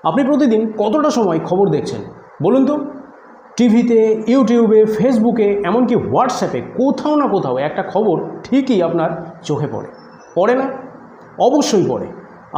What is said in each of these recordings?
আপনি প্রতিদিন কতটা সময় খবর দেখছেন বলুন তো? টিভিতে, ইউটিউবে, ফেসবুকে, এমনকি হোয়াটসঅ্যাপে কোথাও না কোথাও একটা খবর ঠিকই আপনার চোখে পড়ে না? অবশ্যই পড়ে।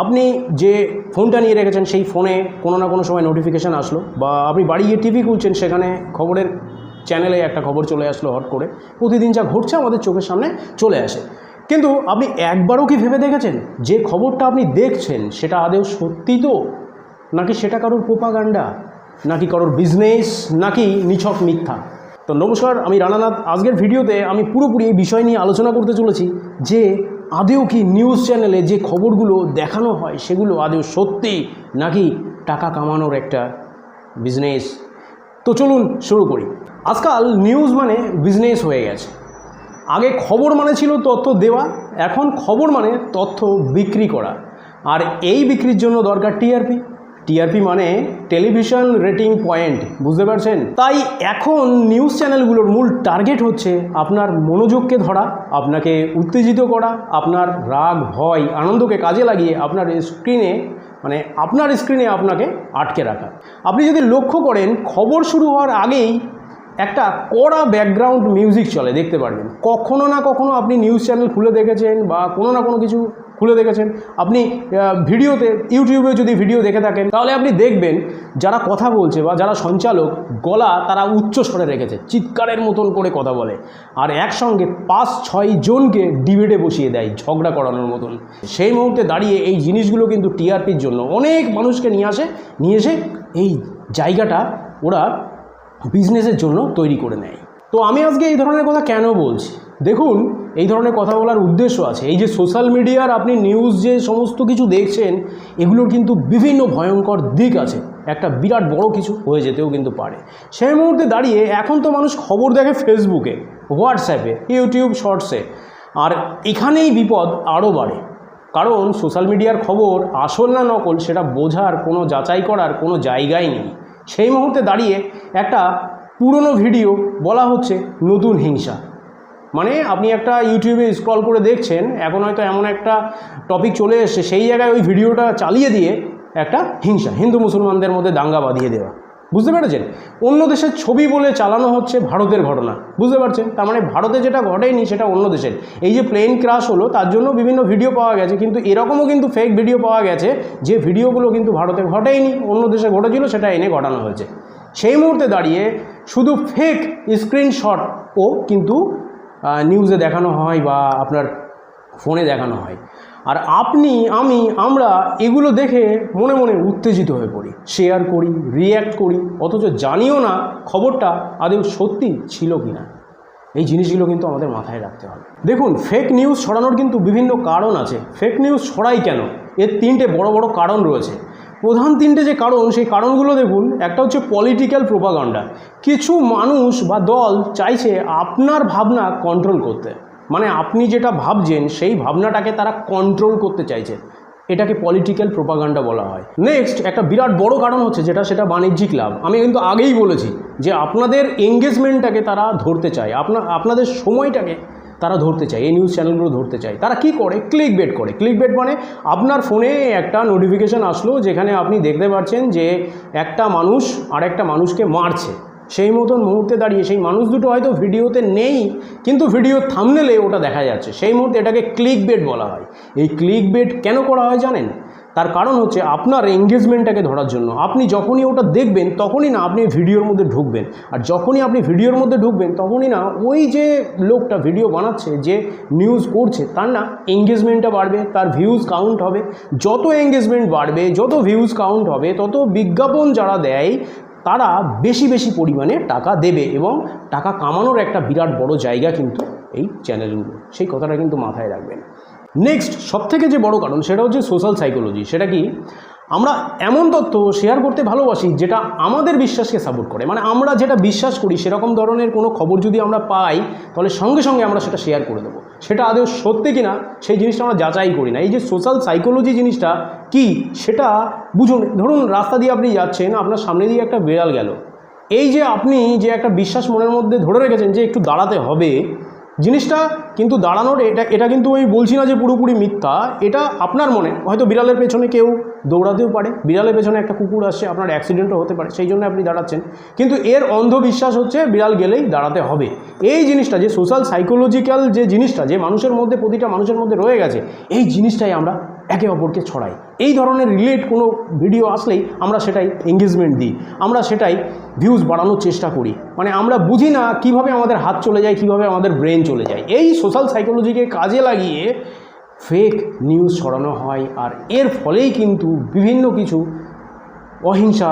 আপনি যে ফোনটা নিয়ে রেখেছেন সেই ফোনে কোনো না কোনো সময় নোটিফিকেশান আসলো, বা আপনি বাড়ি গিয়ে টিভি খুলছেন, সেখানে খবরের চ্যানেলে একটা খবর চলে আসলো হট করে। প্রতিদিন যা ঘটছে আমাদের চোখের সামনে চলে আসে, কিন্তু আপনি একবারও কি ভেবে দেখেছেন যে খবরটা আপনি দেখছেন সেটা আদৌ সত্যি তো, নাকি সেটা কারোর প্রোপাগান্ডা, নাকি কারোর বিজনেস, নাকি নিছক মিথ্যা? তো নমস্কার, আমি রানানাথ। আজকের ভিডিওতে আমি পুরোপুরি এই বিষয় নিয়ে আলোচনা করতে চলেছি যে আদৌ কি নিউজ চ্যানেলে যে খবরগুলো দেখানো হয় সেগুলো আদৌ সত্যি, নাকি টাকা কামানোর একটা বিজনেস। তো চলুন শুরু করি। আজকাল নিউজ মানে বিজনেস হয়ে গেছে। আগে খবর মানে ছিল তথ্য দেওয়া, এখন খবর মানে তথ্য বিক্রি করা। আর এই বিক্রির জন্য দরকার টিআরপি। টিআরপি মানে টেলিভিশন রেটিং পয়েন্ট, বুঝতে পারছেন? তাই এখন নিউজ চ্যানেলগুলোর মূল টার্গেট হচ্ছে আপনার মনোযোগকে ধরা, আপনাকে উত্তেজিত করা, আপনার রাগ, ভয়, আনন্দকে কাজে লাগিয়ে আপনার স্ক্রিনে আপনাকে আটকে রাখা। আপনি যদি লক্ষ্য করেন, খবর শুরু হওয়ার আগেই একটা কড়া ব্যাকগ্রাউন্ড মিউজিক চলে, দেখতে পারবেন। কখনো না কখনো আপনি নিউজ চ্যানেল খুলে দেখেছেন, বা কোনো না কোনো কিছু খুলে দেখেছেন। আপনি ভিডিওতে, ইউটিউবে যদি ভিডিও দেখে থাকেন, তাহলে আপনি দেখবেন যারা কথা বলছে বা যারা সঞ্চালক, গলা তারা উচ্চ স্বরে রেখেছে, চিৎকারের মতন করে কথা বলে, আর একসঙ্গে 5-6 জনকে ডিবেটে বসিয়ে দেয় ঝগড়া করানোর মতন। সেই মুহূর্তে দাঁড়িয়ে এই জিনিসগুলো কিন্তু টিআরপির জন্য অনেক মানুষকে নিয়ে এসে এই জায়গাটা ওরা বিজনেসের জন্য তৈরি করে নেয়। তো আমি আজকে এই ধরনের কথা কেন বলছি? দেখুন, এই ধরনের কথা বলার উদ্দেশ্য আছে। এই যে সোশ্যাল মিডিয়ার আপনি নিউজ যে সমস্ত কিছু দেখছেন, এগুলোর কিন্তু বিভিন্ন ভয়ঙ্কর দিক আছে। একটা বিরাট বড় কিছু হয়ে যেতেও কিন্তু পারে। সেই মুহূর্তে দাঁড়িয়ে এখন তো মানুষ খবর দেখে ফেসবুকে, হোয়াটসঅ্যাপে, ইউটিউব শর্টসে, আর এখানেই বিপদ আরও বাড়ে। কারণ সোশ্যাল মিডিয়ার খবর আসল না নকল সেটা বোঝার কোনো, যাচাই করার কোনো জায়গাই নেই। সেই মুহূর্তে দাঁড়িয়ে একটা পুরনো ভিডিও বলা হচ্ছে নতুন হিংসা। মানে আপনি একটা ইউটিউবে স্ক্রল করে দেখছেন, এখন হয়তো এমন একটা টপিক চলে এসছে, সেই জায়গায় ওই ভিডিওটা চালিয়ে দিয়ে একটা হিংসা, হিন্দু মুসলমানদের মধ্যে দাঙ্গা বাঁধিয়ে দেওয়া, বুঝতে পেরেছেন? অন্য দেশের ছবি বলে চালানো হচ্ছে ভারতের ঘটনা, বুঝতে পারছেন? তার মানে ভারতে যেটা ঘটেনি সেটা অন্য দেশের। এই যে প্লেন ক্রাশ হলো, তার জন্য বিভিন্ন ভিডিও পাওয়া গেছে, কিন্তু এরকমও কিন্তু ফেক ভিডিও পাওয়া গেছে যে ভিডিওগুলো কিন্তু ভারতে ঘটেইনি, অন্য দেশে ঘটেছিল, সেটা এনে ঘটানো হয়েছে। সেই মুহূর্তে দাঁড়িয়ে শুধু ফেক স্ক্রিনশটও কিন্তু নিউজে দেখানো হয় বা আপনার ফোনে দেখানো হয়। আর আপনি, আমরা এগুলো দেখে মনে মনে উত্তেজিত হয়ে পড়ি, শেয়ার করি, রিয়্যাক্ট করি, অথচ জানিও না খবরটা আদৌ সত্যি ছিল কি না। এই জিনিসগুলো কিন্তু আমাদের মাথায় রাখতে হবে। দেখুন, ফেক নিউজ ছড়ানোর কিন্তু বিভিন্ন কারণ আছে। ফেক নিউজ ছড়াই কেন? এর 3টে বড় বড় কারণ রয়েছে। প্রধান 3টে যে কারণ, সেই কারণগুলো দেখুন। একটা হচ্ছে পলিটিক্যাল প্রোপাগান্ডা। কিছু মানুষ বা দল চাইছে আপনার ভাবনা কন্ট্রোল করতে, মানে আপনি যেটা ভাবছেন সেই ভাবনাটাকে তারা কন্ট্রোল করতে চাইছে, এটাকে পলিটিক্যাল প্রোপাগান্ডা বলা হয়। নেক্সট, একটা বিরাট বড় কারণ হচ্ছে সেটা বাণিজ্যিক লাভ। আমি কিন্তু আগেই বলেছি যে আপনাদের এঙ্গেজমেন্টটাকে তারা ধরতে চায়, আপনাদের সময়টাকে তারা ধরতে চায়, এই নিউজ চ্যানেলগুলো ধরতে চায়। তারা কি করে? ক্লিক বেট করে। ক্লিক বেট মানে আপনার ফোনে একটা নোটিফিকেশান আসলো যেখানে আপনি দেখতে পাচ্ছেন যে একটা মানুষ আর একটা মানুষকে মারছে। সেই মতন মুহূর্তে দাঁড়িয়ে সেই মানুষ দুটো হয়তো ভিডিওতে নেই, কিন্তু ভিডিওর থাম্বনেলে ওটা দেখা যাচ্ছে। সেই মুহূর্তে এটাকে ক্লিক বেট বলা হয়। এই ক্লিক বেট কেন করা হয় জানেন? তার কারণ হচ্ছে আপনার এঙ্গেজমেন্টটাকে ধরার জন্য। আপনি যখনই ওটা দেখবেন তখনই না আপনি ভিডিওর মধ্যে ঢুকবেন, আর যখনই আপনি ভিডিওর মধ্যে ঢুকবেন তখনই না ওই যে লোকটা ভিডিও বানাচ্ছে, যে নিউজ করছে, তার না এঙ্গেজমেন্টটা বাড়বে, তার ভিউজ কাউন্ট হবে। যত এঙ্গেজমেন্ট বাড়বে, যত ভিউজ কাউন্ট হবে, তত বিজ্ঞাপন যারা দেয় তারা বেশি বেশি পরিমাণে টাকা দেবে, এবং টাকা কামানোর একটা বিরাট বড় জায়গা কিন্তু এই চ্যানেলগুলো। সেই কথাটা কিন্তু মাথায় রাখবেন। নেক্সট, সবথেকে যে বড় কারণ সেটা হচ্ছে সোশ্যাল সাইকোলজি। সেটা কি? আমরা এমন তথ্য শেয়ার করতে ভালোবাসি যেটা আমাদের বিশ্বাসকে সাপোর্ট করে। মানে আমরা যেটা বিশ্বাস করি সেরকম ধরনের কোনো খবর যদি আমরা পাই, তাহলে সঙ্গে সঙ্গে আমরা সেটা শেয়ার করে দেবো। সেটা আদৌ সত্যি কিনা সেই জিনিসটা আমরা যাচাই করি না। এই যে সোশ্যাল সাইকোলজি জিনিসটা কি সেটা বুঝুন। ধরুন, রাস্তা দিয়ে আপনি যাচ্ছেন, আপনার সামনে দিয়ে একটা বিড়াল গেল। এই যে আপনি যে একটা বিশ্বাস মনের মধ্যে ধরে রেখেছেন যে একটু দাঁড়াতে হবে, জিনিসটা কিন্তু দাঁড়ানোর এটা কিন্তু আমি বলছি না যে পুরোপুরি মিথ্যা, এটা আপনার মনে হয়তো বিড়ালের পেছনে কেউ দৌড়াতেও পারে, বিড়ালের পেছনে একটা কুকুর আসছে, আপনার অ্যাক্সিডেন্টও হতে পারে, সেই জন্য আপনি দাঁড়াচ্ছেন, কিন্তু এর অন্ধবিশ্বাস হচ্ছে বিড়াল গেলেই দাঁড়াতে হবে। এই জিনিসটা যে সোশ্যাল সাইকোলজিক্যাল যে জিনিসটা যে মানুষের মধ্যে প্রতিটা মানুষের মধ্যে রয়ে গেছে, এই জিনিসটাই আমরা একে অপরকে ছড়াই। এই ধরনের রিলেট কোনো ভিডিও আসলেই আমরা সেটাই এঙ্গেজমেন্ট দিই, আমরা সেটাই ভিউজ বাড়ানোর চেষ্টা করি। মানে আমরা বুঝি না কীভাবে আমাদের হাত চলে যায়, কীভাবে আমাদের ব্রেন চলে যায়। এই সোশ্যাল সাইকোলজিকে কাজে লাগিয়ে ফেক নিউজ ছড়ানো হয়, আর এর ফলেই কিন্তু বিভিন্ন কিছু অহিংসা,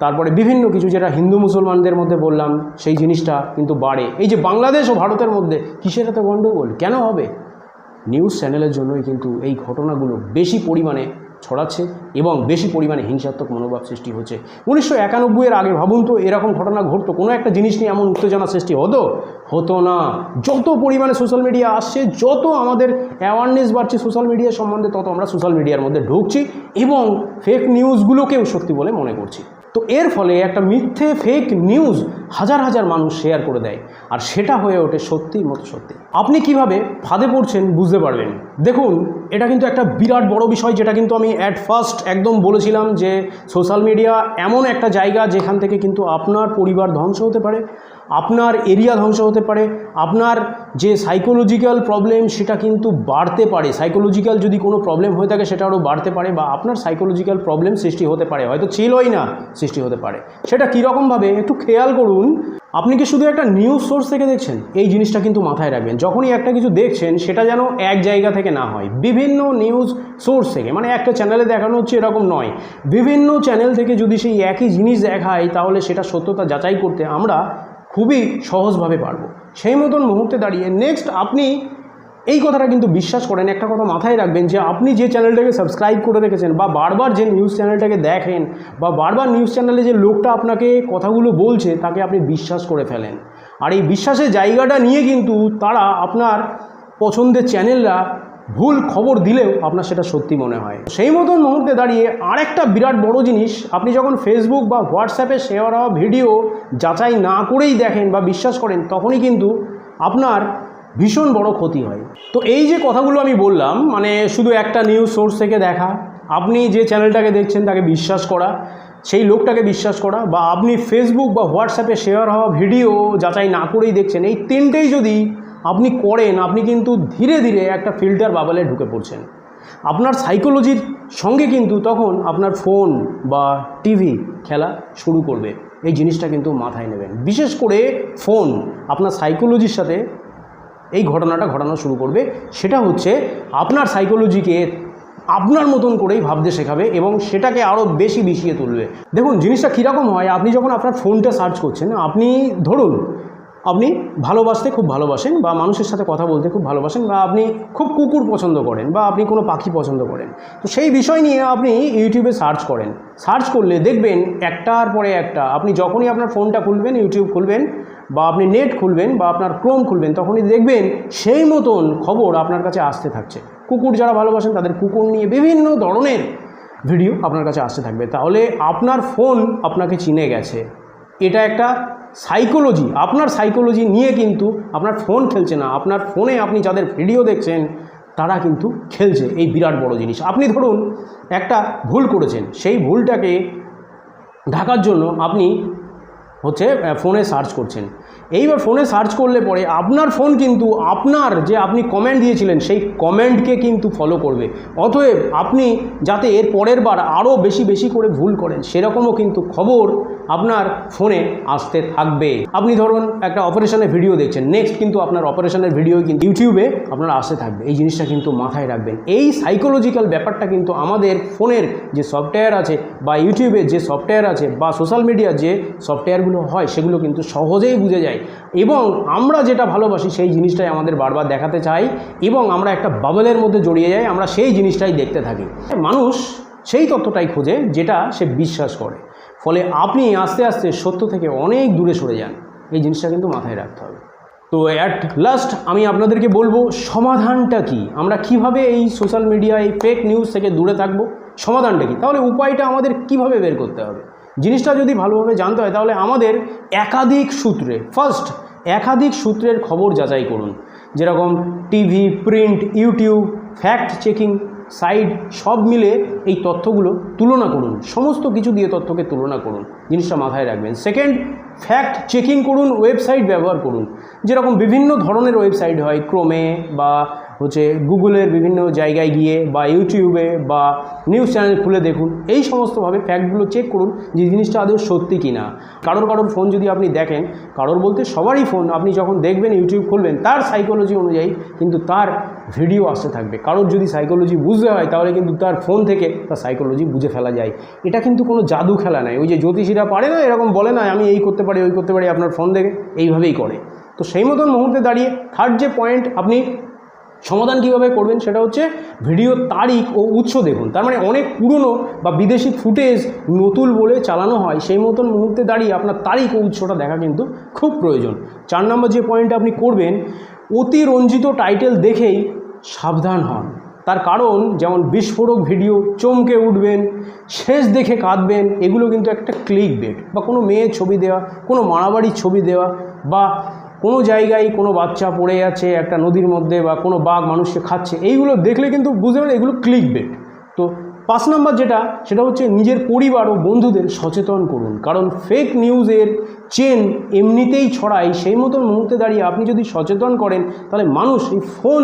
তারপরে বিভিন্ন কিছু যেটা হিন্দু মুসলমানদের মধ্যে বললাম সেই জিনিসটা কিন্তু বাড়ে। এই যে বাংলাদেশ ও ভারতের মধ্যে কিসের এত গণ্ডগোল কেন হবে? নিউজ চ্যানেলের জন্যই কিন্তু এই ঘটনাগুলো বেশি পরিমাণে ছড়াচ্ছে এবং বেশি পরিমাণে হিংসাত্মক মনোভাব সৃষ্টি হচ্ছে। 1991-এর আগে ভাবুন তো এরকম ঘটনা ঘটতো, কোনো একটা জিনিস নিয়ে এমন উত্তেজনা সৃষ্টি হতো না। যত পরিমাণে সোশ্যাল মিডিয়া আসছে, যত আমাদের অ্যাওয়ারনেস বাড়ছে সোশ্যাল মিডিয়া সম্বন্ধে, তত আমরা সোশ্যাল মিডিয়ার মধ্যে ঢুকছি এবং ফেক নিউজগুলোকেও সত্যি বলে মনে করছি। তো এর ফলে একটা মিথ্যে ফেক নিউজ হাজার হাজার মানুষ শেয়ার করে দেয়, আর সেটা হয়ে ওঠে সত্যির মতো সত্যি। আপনি কিভাবে ফাঁদে পড়ছেন বুঝতে পারবেন। দেখুন, এটা কিন্তু একটা বিরাট বড় বিষয়, যেটা কিন্তু আমি অ্যাট ফার্স্ট একদম বলেছিলাম যে সোশ্যাল মিডিয়া এমন একটা জায়গা যেখান থেকে কিন্তু আপনার পরিবার ধ্বংস হতে পারে, আপনার এরিয়া ধ্বংস হতে পারে, আপনার যে সাইকোলজিক্যাল প্রবলেম সেটা কিন্তু বাড়তে পারে। সাইকোলজিক্যাল যদি কোনো প্রবলেম হয়ে থাকে সেটা আরও বাড়তে পারে, বা আপনার সাইকোলজিক্যাল প্রবলেম সৃষ্টি হতে পারে, হয়তো ছিলই না, সৃষ্টি হতে পারে। সেটা কীরকমভাবে একটু খেয়াল করুন। আপনি কি শুধু একটা নিউজ সোর্স থেকে দেখছেন? এই জিনিসটা কিন্তু মাথায় রাখবেন, যখনই একটা কিছু দেখছেন সেটা যেন এক জায়গা থেকে না হয়, বিভিন্ন নিউজ সোর্স থেকে। মানে একটা চ্যানেলে দেখানো হচ্ছে এরকম নয়, বিভিন্ন চ্যানেল থেকে যদি সেই একই জিনিস দেখায় তাহলে সেটা সত্যতা যাচাই করতে আমরা খুবই সহজভাবে পারবো। সেই মতন মুহূর্তে দাঁড়িয়ে নেক্সট আপনি এই কথাটা কিন্তু বিশ্বাস করেন, একটা কথা মাথায় রাখবেন যে আপনি যে চ্যানেলটাকে সাবস্ক্রাইব করে রেখেছেন, বা বারবার যে নিউজ চ্যানেলটাকে দেখেন, বা বারবার নিউজ চ্যানেলে যে লোকটা আপনাকে কথাগুলো বলছে তাকে আপনি বিশ্বাস করে ফেলেন। আর এই বিশ্বাসের জায়গাটা নিয়ে কিন্তু তারা আপনার পছন্দের চ্যানেলরা ভুল খবর দিলেও আপনার সেটা সত্যি মনে হয়। সেই মতন মুহূর্তে দাঁড়িয়ে আরেকটা বিরাট বড় জিনিস, আপনি যখন ফেসবুক বা হোয়াটসঅ্যাপে শেয়ার হওয়া ভিডিও যাচাই না করেই দেখেন বা বিশ্বাস করেন, তখনই কিন্তু আপনার ভীষণ বড় ক্ষতি হয়। তো এই যে কথাগুলো আমি বললাম, মানে শুধু একটা নিউজ সোর্স থেকে দেখা, আপনি যে চ্যানেলটাকে দেখছেন তাকে বিশ্বাস করা, সেই লোকটাকে বিশ্বাস করা, বা আপনি ফেসবুক বা হোয়াটসঅ্যাপে শেয়ার হওয়া ভিডিও যাচাই না করেই দেখছেন, এই তিনটেই যদি আপনি করেন, আপনি কিন্তু ধীরে ধীরে একটা ফিল্টার বাবলে ঢুকে পড়ছেন। আপনার সাইকোলজির সঙ্গে কিন্তু তখন আপনার ফোন বা টিভি খেলা শুরু করবে। এই জিনিসটা কিন্তু মাথায় নেবেন। বিশেষ করে ফোন আপনার সাইকোলজির সাথে এই ঘটনাটা ঘটানো শুরু করবে। সেটা হচ্ছে আপনার সাইকোলজিকে আপনার মতন করেই ভাবতে শেখাবে এবং সেটাকে আরও বেশি বিষিয়ে তুলবে। দেখুন জিনিসটা কীরকম হয়, আপনি যখন আপনার ফোনটা সার্চ করছেন, আপনি ধরুন আপনি ভালোবাসতে খুব ভালোবাসেন, বা মানুষের সাথে কথা বলতে খুব ভালোবাসেন, বা আপনি খুব কুকুর পছন্দ করেন, বা আপনি কোনো পাখি পছন্দ করেন, তো সেই বিষয় নিয়ে আপনি ইউটিউবে সার্চ করেন। সার্চ করলে দেখবেন একটার পরে একটা, আপনি যখনই আপনার ফোনটা খুলবেন, ইউটিউব খুলবেন, বা আপনি নেট খুলবেন, বা আপনার ক্রোম খুলবেন, তখনই দেখবেন সেই মতন খবর আপনার কাছে আসতে থাকছে। কুকুর যারা ভালোবাসেন তাদের কুকুর নিয়ে বিভিন্ন ধরনের ভিডিও আপনার কাছে আসতে থাকবে। তাহলে আপনার ফোন আপনাকে চিনে গেছে। এটা একটা সাইকোলজি, আপনার সাইকোলজি নিয়ে কিন্তু আপনার ফোন খেলছে না, আপনার ফোনে আপনি যাদের ভিডিও দেখছেন তারা কিন্তু খেলছে। এই বিরাট বড় জিনিস। আপনি ধরুন একটা ভুল করেছেন, সেই ভুলটাকে ঢাকার জন্য আপনি ফোনে সার্চ করছেন। এইবার ফোনে সার্চ করলে পরে আপনার ফোন কিন্তু আপনার যে আপনি কমেন্ট দিয়েছিলেন সেই কমেন্টকে কিন্তু ফলো করবে। অতএব আপনি যাতে এর পরের বার আরও বেশি বেশি করে ভুল করেন সেরকমও কিন্তু খবর আপনার ফোনে আসতে থাকবে। আপনি ধরুন একটা অপারেশনের ভিডিও দেখছেন, নেক্সট কিন্তু আপনার অপারেশনের ভিডিও কিন্তু ইউটিউবে আপনার আসতে থাকবে। এই জিনিসটা কিন্তু মাথায় রাখবেন। এই সাইকোলজিক্যাল ব্যাপারটা কিন্তু আমাদের ফোনের যে সফটওয়্যার আছে, বা ইউটিউবের যে সফটওয়্যার আছে, বা সোশ্যাল মিডিয়ার যে সফটওয়্যারগুলো হয় সেগুলো কিন্তু সহজেই বুঝে যায়, এবং আমরা যেটা ভালোবাসি সেই জিনিসটাই আমাদের বারবার দেখাতে চাই, এবং আমরা একটা বাবলের মধ্যে জড়িয়ে যাই, আমরা সেই জিনিসটাই দেখতে থাকি। মানুষ সেই তথ্যটাই খোঁজে যেটা সে বিশ্বাস করে। ফলে আপনি আস্তে আস্তে সত্য থেকে অনেক দূরে সরে যান। এই জিনিসটা কিন্তু মাথায় রাখতে হবে। তো অ্যাট লাস্ট আমি আপনাদেরকে বলবো সমাধানটা কি, আমরা কিভাবে এই সোশ্যাল মিডিয়া এই ফেক নিউজ থেকে দূরে থাকবো, সমাধানটা কি, তাহলে উপায়টা আমাদের কিভাবে বের করতে হবে। জিনিসটা যদি ভালোভাবে জানতে হয় তাহলে আমাদের একাধিক সূত্রে, ফার্স্ট একাধিক সূত্রের খবর যাচাই করুন। যেরকম TV, print, YouTube, fact checking site সব মিলে এই তথ্যগুলো তুলনা করুন, সমস্ত কিছু দিয়ে তথ্যকে তুলনা করুন, জিনিসটা মাথায় রাখবেন। সেকেন্ড, ফ্যাক্ট চেকিং করুন, ওয়েবসাইট ব্যবহার করুন, যেরকম বিভিন্ন ধরনের ওয়েবসাইট হয়, ক্রোমে বা গুগলের বিভিন্ন জায়গায় গিয়ে বা ইউটিউবে বা নিউজ চ্যানেল খুলে দেখুন, এই সমস্তভাবে ফ্যাক্টগুলো চেক করুন যে জিনিসটা আদৌ সত্যি কি না। কারোর ফোন যদি আপনি দেখেন, কারোর বলতে সবারই ফোন আপনি যখন দেখবেন, ইউটিউব খুলবেন, তার সাইকোলজি অনুযায়ী কিন্তু তার ভিডিও আসতে থাকবে। কারোর যদি সাইকোলজি বুঝতে হয় তাহলে কিন্তু তার ফোন থেকে তার সাইকোলজি বুঝে ফেলা যায়। এটা কিন্তু কোনো জাদু খেলা নয়, ওই যে জ্যোতিষীরা পারে না, এরকম বলে না আমি এই করতে পারি ওই করতে পারি, আপনার ফোন দেখে এইভাবেই করে। তো সেই মতন মুহূর্তে দাঁড়িয়ে থার্ড যে পয়েন্ট আপনি সমাধান কীভাবে করবেন সেটা হচ্ছে ভিডিওর তারিখ ও উৎস দেখুন। তার মানে অনেক পুরনো বা বিদেশি ফুটেজ নতুন বলে চালানো হয়, সেই মতন মুহূর্তে দাঁড়িয়ে আপনার তারিখ ও উৎসটা দেখা কিন্তু খুব প্রয়োজন। 4 নম্বর যে পয়েন্ট আপনি করবেন, অতিরঞ্জিত টাইটেল দেখেই সাবধান হন। তার কারণ যেমন বিস্ফোরক ভিডিও, চমকে উঠবেন, শেষ দেখে কাঁদবেন, এগুলো কিন্তু একটা ক্লিক বেট। বা কোনো মেয়ের ছবি দেওয়া, কোনো মারাবাড়ির ছবি দেওয়া, বা কোনো জায়গায় কোনো বাচ্চা পড়ে আছে একটা নদীর মধ্যে, বা কোনো বাঘ মানুষকে খাচ্ছে, এইগুলো দেখলে কিন্তু বুঝতে পারেন এগুলো ক্লিক বেট। তো 5 নম্বর সেটা হচ্ছে নিজের পরিবার ও বন্ধুদের সচেতন করুন। কারণ ফেক নিউজের চেন এমনিতেই ছড়ায়, সেই মতন মুহূর্তে দাঁড়িয়ে আপনি যদি সচেতন করেন তাহলে মানুষ এই ফোন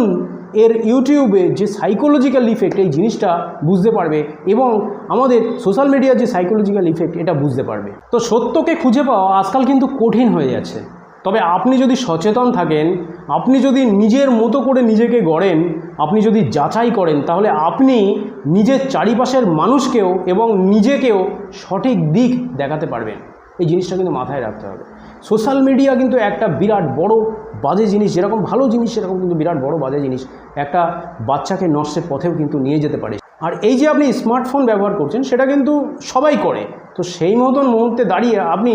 এর ইউটিউবে যে সাইকোলজিক্যাল ইফেক্ট, এই জিনিসটা বুঝতে পারবে, এবং আমাদের সোশ্যাল মিডিয়ার যে সাইকোলজিক্যাল ইফেক্ট এটা বুঝতে পারবে। তো সত্যকে খুঁজে পাওয়া আজকাল কিন্তু কঠিন হয়ে যাচ্ছে, তবে আপনি যদি সচেতন থাকেন, আপনি যদি নিজের মতো করে নিজেকে গড়েন, আপনি যদি যাচাই করেন, তাহলে আপনি নিজের চারিপাশের মানুষকেও এবং নিজেকেও সঠিক দিক দেখাতে পারবেন। এই জিনিসটা কিন্তু মাথায় রাখতে হবে। সোশ্যাল মিডিয়া কিন্তু একটা বিরাট বড় বাজে জিনিস, যেরকম ভালো জিনিস সেরকম কিন্তু বিরাট বড় বাজে জিনিস, একটা বাচ্চাকে নষ্টের পথেও কিন্তু নিয়ে যেতে পারে। আর এই যে আপনি স্মার্টফোন ব্যবহার করছেন সেটা কিন্তু সবাই করে, তো সেই মতন মুহূর্তে দাঁড়িয়ে আপনি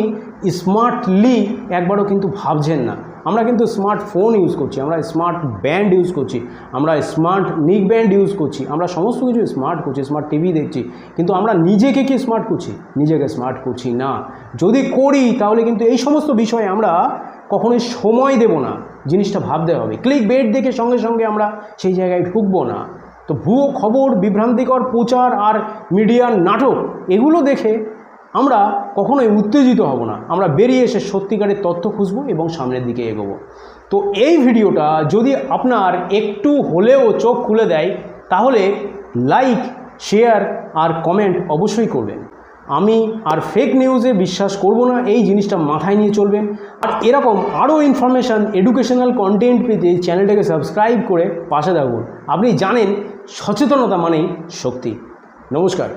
স্মার্টলি একবারও কিন্তু ভাবছেন না। আমরা কিন্তু স্মার্টফোন ইউজ করছি, আমরা স্মার্ট ব্যান্ড ইউজ করছি, আমরা স্মার্ট নিক ব্যান্ড ইউজ করছি, আমরা সমস্ত কিছু স্মার্ট করছি, স্মার্ট টিভি দেখছি, কিন্তু আমরা নিজেকে কি স্মার্ট করছি? নিজেকে স্মার্ট করছি না। যদি করি তাহলে কিন্তু এই সমস্ত বিষয়ে আমরা কখনোই সময় দেব না, জিনিসটা ভাবতে হবে। ক্লিক বেট দেখে সঙ্গে সঙ্গে আমরা সেই জায়গায় ঢুকবো না। তো ভুয়ো খবর, বিভ্রান্তিকর প্রচার আর মিডিয়ার নাটক, এগুলো দেখে আমরা কখনোই উত্তেজিত হব না। আমরা বেরিয়ে এসে সত্যিকারের তথ্য খুঁজবো এবং সামনের দিকে এগোবো। তো এই ভিডিওটা যদি আপনার একটু হলেও চোখ খুলে দেয় তাহলে লাইক, শেয়ার আর কমেন্ট অবশ্যই করবেন। আমি আর ফেক নিউজে বিশ্বাস করব না, এই জিনিসটা মাথায় নিয়ে চলবেন। আর এরকম আরও ইনফরমেশান, এডুকেশনাল কন্টেন্ট পেতে চ্যানেলটাকে সাবস্ক্রাইব করে পাশে থাকুন। আপনি জানেন সচেতনতা মানেই শক্তি। নমস্কার।